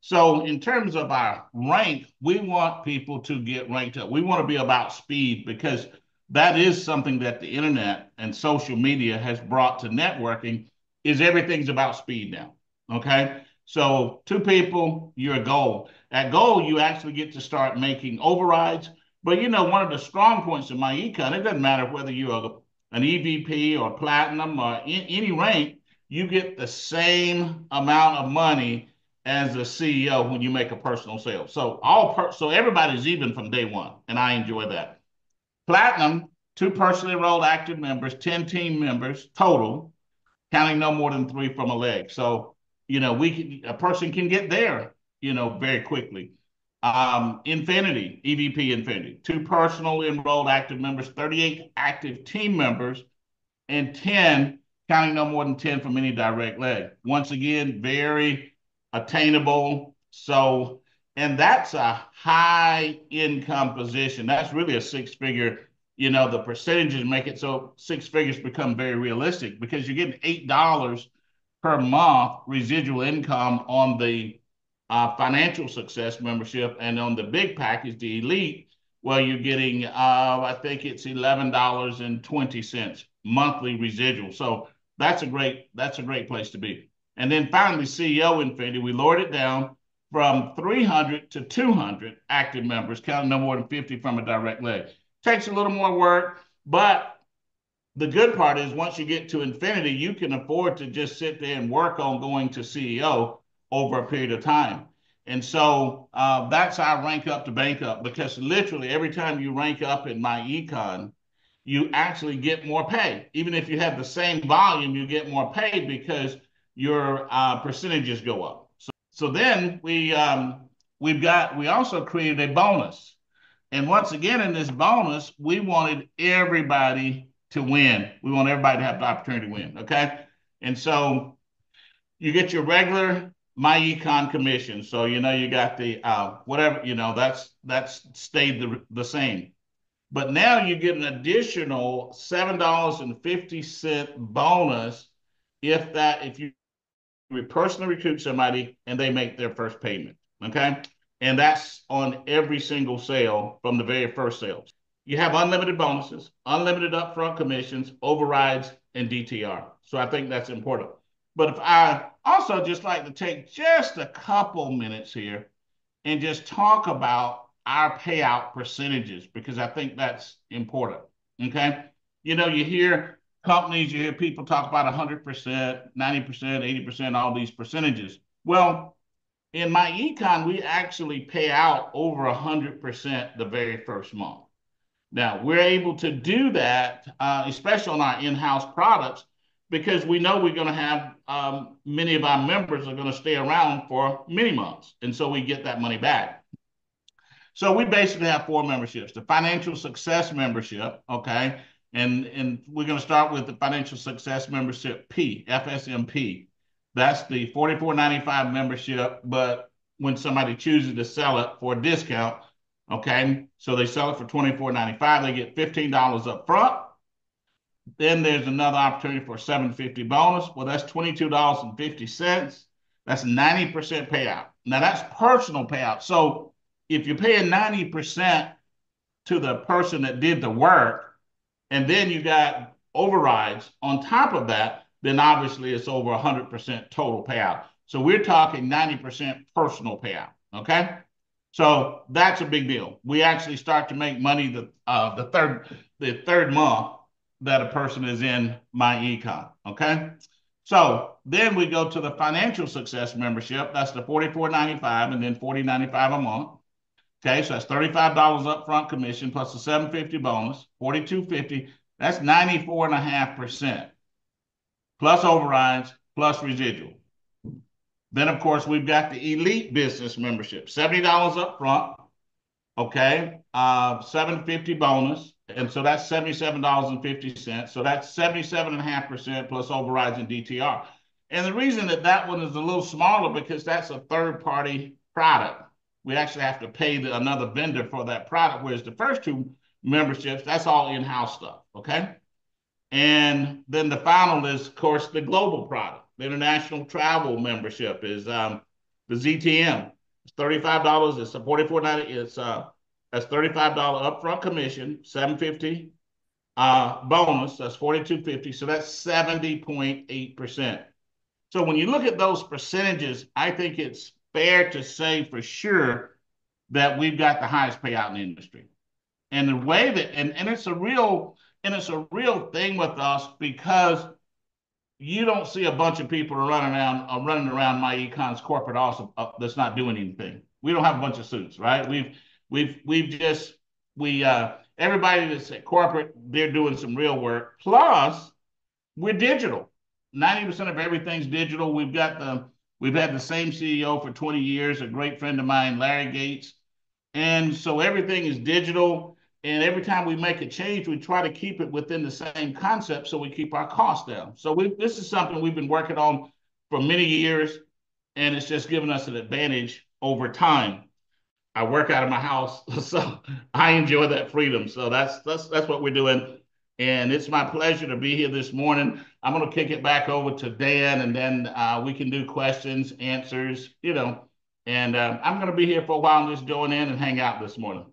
So in terms of our rank, we want people to get ranked up. We want to be about speed because that is something that the internet and social media has brought to networking is everything's about speed now. Okay. So two people, you're a goal. At goal, you actually get to start making overrides. But one of the strong points of myEcon, it doesn't matter whether you're an EVP or platinum or any rank, you get the same amount of money as a CEO when you make a personal sale. So everybody's even from day one, and I enjoy that. Platinum, two personally enrolled active members, 10 team members total, counting no more than three from a leg. So a person can get there, very quickly. Infinity, EVP Infinity, two personal enrolled active members, 38 active team members, and 10, counting no more than 10 from any direct leg. Once again, very attainable. So, and that's a high income position. That's really a six figure. The percentages make it so six figures become very realistic because you're getting $8 per month residual income on the financial success membership, and on the big package, the elite, well, you're getting I think it's $11.20 monthly residual. So that's a great place to be. And then finally, CEO Infinity, we lowered it down from 300 to 200 active members, counting no more than 50 from a direct leg. Takes a little more work, but the good part is once you get to infinity, you can afford to just sit there and work on going to CEO over a period of time. And so that's our rank up to bank up, because literally every time you rank up in myEcon, you actually get more pay. Even if you have the same volume, you get more pay because your percentages go up. So then we also created a bonus. And once again, in this bonus, we wanted everybody to win. We want everybody to have the opportunity to win. Okay. And so you get your regular myEcon commission. So, you got the whatever, that's stayed the same. But now you get an additional $7.50 bonus if you personally recruit somebody and they make their first payment. Okay. And that's on every single sale from the very first sale. You have unlimited bonuses, unlimited upfront commissions, overrides, and DTR. So I think that's important. But if I also just like to take just a couple minutes here and just talk about our payout percentages, because I think that's important. Okay. You hear companies, you hear people talk about 100%, 90%, 80%, all these percentages. Well, in myEcon, we actually pay out over 100% the very first month. Now, we're able to do that, especially on our in-house products, because we know we're going to have many of our members are going to stay around for many months. And so we get that money back. So we basically have four memberships: the financial success membership, okay? And we're going to start with the financial success membership P, FSMP. That's the $44.95 membership, but when somebody chooses to sell it for a discount, okay, so they sell it for $24.95, they get $15 up front. Then there's another opportunity for a $7.50 bonus. Well, that's $22.50. That's 90% payout. Now that's personal payout. So if you're paying 90% to the person that did the work, and then you got overrides on top of that, then obviously it's over 100% total payout. So we're talking 90% personal payout. Okay. So that's a big deal. We actually start to make money the third month that a person is in myEcon. Okay. So then we go to the financial success membership. That's the $44.95 and then $40.95 a month. Okay, so that's $35 upfront commission plus the $7.50 bonus, $42.50. That's 94.5% plus overrides plus residual. Then, of course, we've got the elite business membership, $70 up front, okay, $7.50 bonus, and so that's $77.50. So that's 77.5% plus overrides and DTR. And the reason that one is a little smaller because that's a third-party product. We actually have to pay another vendor for that product, whereas the first two memberships, that's all in-house stuff, okay? And then the final is, of course, the global product. The international travel membership is the The ZTM is $35. It's a 44.90. It's that's $35 upfront commission, 750 bonus. That's 42.50. So that's 70.8%. So when you look at those percentages, I think it's fair to say for sure that we've got the highest payout in the industry. And the way that and it's a real thing with us because you don't see a bunch of people running around myEcon's corporate office that's not doing anything. We don't have a bunch of suits, right? We've just we everybody that's at corporate, they're doing some real work. Plus, we're digital. 90% of everything's digital. We've had the same CEO for 20 years, a great friend of mine, Larry Gates. And so everything is digital. And every time we make a change, we try to keep it within the same concept so we keep our costs down. So this is something we've been working on for many years, and it's just given us an advantage over time. I work out of my house, so I enjoy that freedom. So that's what we're doing. And it's my pleasure to be here this morning. I'm going to kick it back over to Dan, and then we can do questions, answers, And I'm going to be here for a while and just join in and hang out this morning.